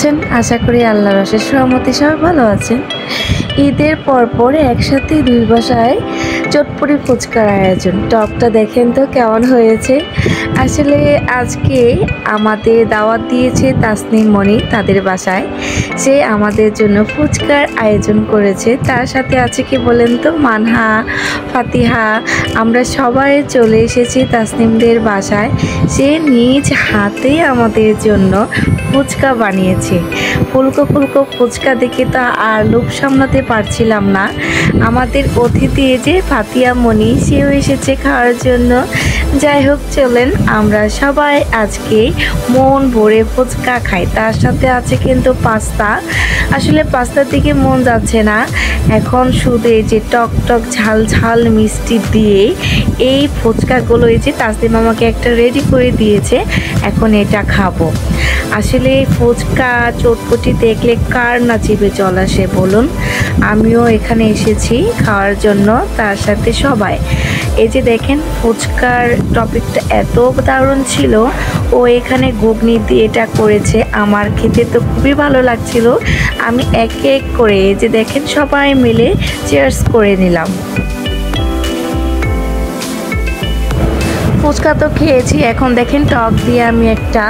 আছেন? আশা করি আল্লাহর অশেষ রহমতে সবাই ভালো আছেন। ঈদের পর একসাথে দুই বাসায় চটপটি ফুচকার আয়োজন। টপটা দেখেন তো কেমন হয়েছে। আসলে আজকে আমাদের দাওয়াত দিয়েছে তাসনিম মনি তাদের বাসায়। সে আমাদের জন্য ফুচকার আয়োজন করেছে। তার সাথে আছে কি বলেন তো, মানহা, ফাতিহা। আমরা সবাই চলে এসেছি তাসনিমদের বাসায়। সে নিজ হাতে আমাদের জন্য ফুচকা বানিয়েছে। ফুলকো ফুলকো ফুচকা দেখে তো আর লোভ সামলাতে পারছিলাম না। আমাদের অতিথি যে ফাতিয়া মনি, সেও এসেছে খাওয়ার জন্য। যাই হোক, চলেন আমরা সবাই আজকে মন ভরে ফুচকা খাই। তার সাথে আছে কিন্তু পাস্তা। আসলে পাস্তার দিকে মন যাচ্ছে না এখন, শুধু এই যে টক টক ঝাল ঝাল মিষ্টি দিয়ে এই ফুচকাগুলো এই যে তাসনিম আমাকে একটা রেডি করে দিয়েছে, এখন এটা খাবো। আসলে ফুচকা চটপটি দেখলে কার না জিভে জল আসে বলুন। আমিও এখানে এসেছি খাওয়ার জন্য, তার সাথে সবাই। এই যে দেখেন ফুচকার টপিকটা এত দারুণ ছিল। ও এখানে ঘুগনি দিয়ে এটা করেছে, আমার খেতে তো খুবই ভালো লাগছিল। আমি এক এক করে এই যে দেখেন সবাই মিলে চেয়ার্স করে নিলাম। ফুচকা তো খেয়েছি, এখন দেখেন টক দিয়ে আমি একটা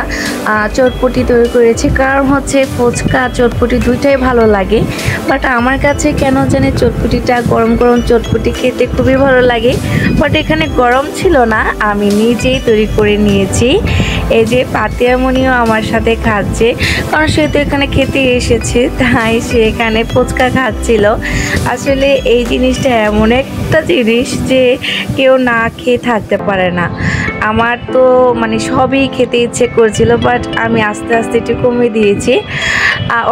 চটপটি তৈরি করেছি। কারণ হচ্ছে ফুচকা চটপটি দুইটাই ভালো লাগে, বাট আমার কাছে কেন জানি চটপটিটা গরম গরম চটপটি খেতে খুবই ভালো লাগে। বাট এখানে গরম ছিল না, আমি নিজেই তৈরি করে নিয়েছি। এই যে পাতিয়ামণিও আমার সাথে খাচ্ছে, কারণ সে তো এখানে খেতে এসেছে, তাই সে এখানে ফুচকা খাচ্ছিল। আসলে এই জিনিসটা এমন একটা জিনিস যে কেউ না খেয়ে থাকতে পারে না। আমার তো মানে সবই খেতে ইচ্ছে করছিল, বাট আমি আস্তে আস্তে একটু কমিয়ে দিয়েছি।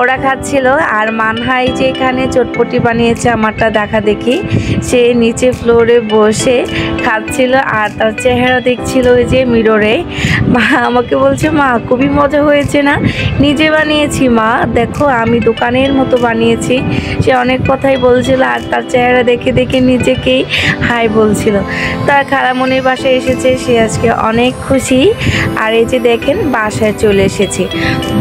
ওরা খাচ্ছিল, আর মানহাই যে এখানে চটপটি বানিয়েছে আমারটা দেখা দেখি, সে নিচে ফ্লোরে বসে খাচ্ছিল আর তার চেহারা দেখছিল ওই যে মিররে। মা আমাকে বলছে, মা খুবই মজা হয়েছে না? নিজে বানিয়েছি মা, দেখো আমি দোকানের মতো বানিয়েছি। সে অনেক কথাই বলছিল, আর তার চেহারা দেখে দেখে নিজেকেই হাই বলছিল। তার খালামণির বাসায় এসেছে, সে আজকে অনেক খুশি। আর এই যে দেখেন বাসায় চলে এসেছি।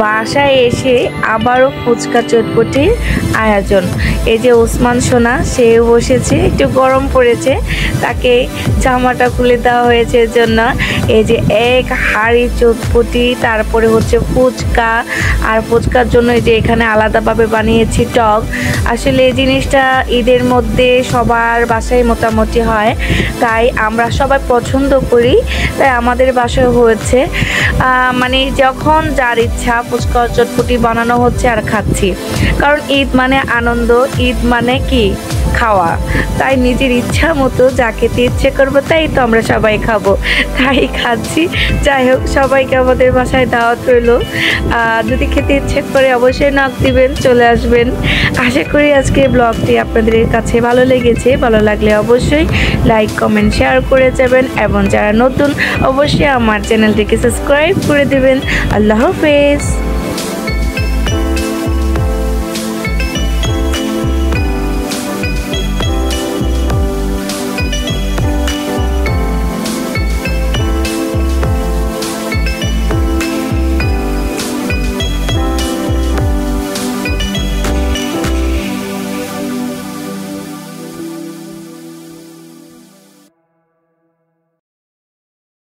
বাসায় এসে আবারও ফুচকা চটপটির আয়োজন। এই যে ওসমান সোনা, সেও বসেছে, একটু গরম পড়েছে, তাকে জামাটা খুলে দেওয়া হয়েছে এর জন্য। এই যে এক হাঁড়ি চটপটি, তারপরে হচ্ছে ফুচকা, আর ফুচকার জন্য এই যে এখানে আলাদাভাবে বানিয়েছি টক। আসলে এই জিনিসটা ঈদের মধ্যে সবার বাসায় মোটামুটি হয়, তাই আমরা সবাই পছন্দ করি, তাই আমাদের বাসায় হয়েছে। মানে যখন যার ইচ্ছা ফুচকা চটপটি বানানো হচ্ছে আর খাচ্ছি। কারণ ঈদ মানে আনন্দ, ঈদ মানে কি খাওয়া, তাই নিজের ইচ্ছা মতো যা খেতে ইচ্ছে করবো তাই তো আমরা সবাই খাবো, তাই খাচ্ছি। যাই হোক, সবাইকে আমাদের বাসায় দাওয়াত রইল। যদি খেতে ইচ্ছে করে অবশ্যই নক দিবেন, চলে আসবেন। আশা করি আজকে ব্লগটি আপনাদের কাছে ভালো লেগেছে। ভালো লাগলে অবশ্যই লাইক কমেন্ট শেয়ার করে যাবেন, এবং যারা নতুন অবশ্যই আমার চ্যানেলটিকে সাবস্ক্রাইব করে দেবেন। আল্লাহ হাফেজ।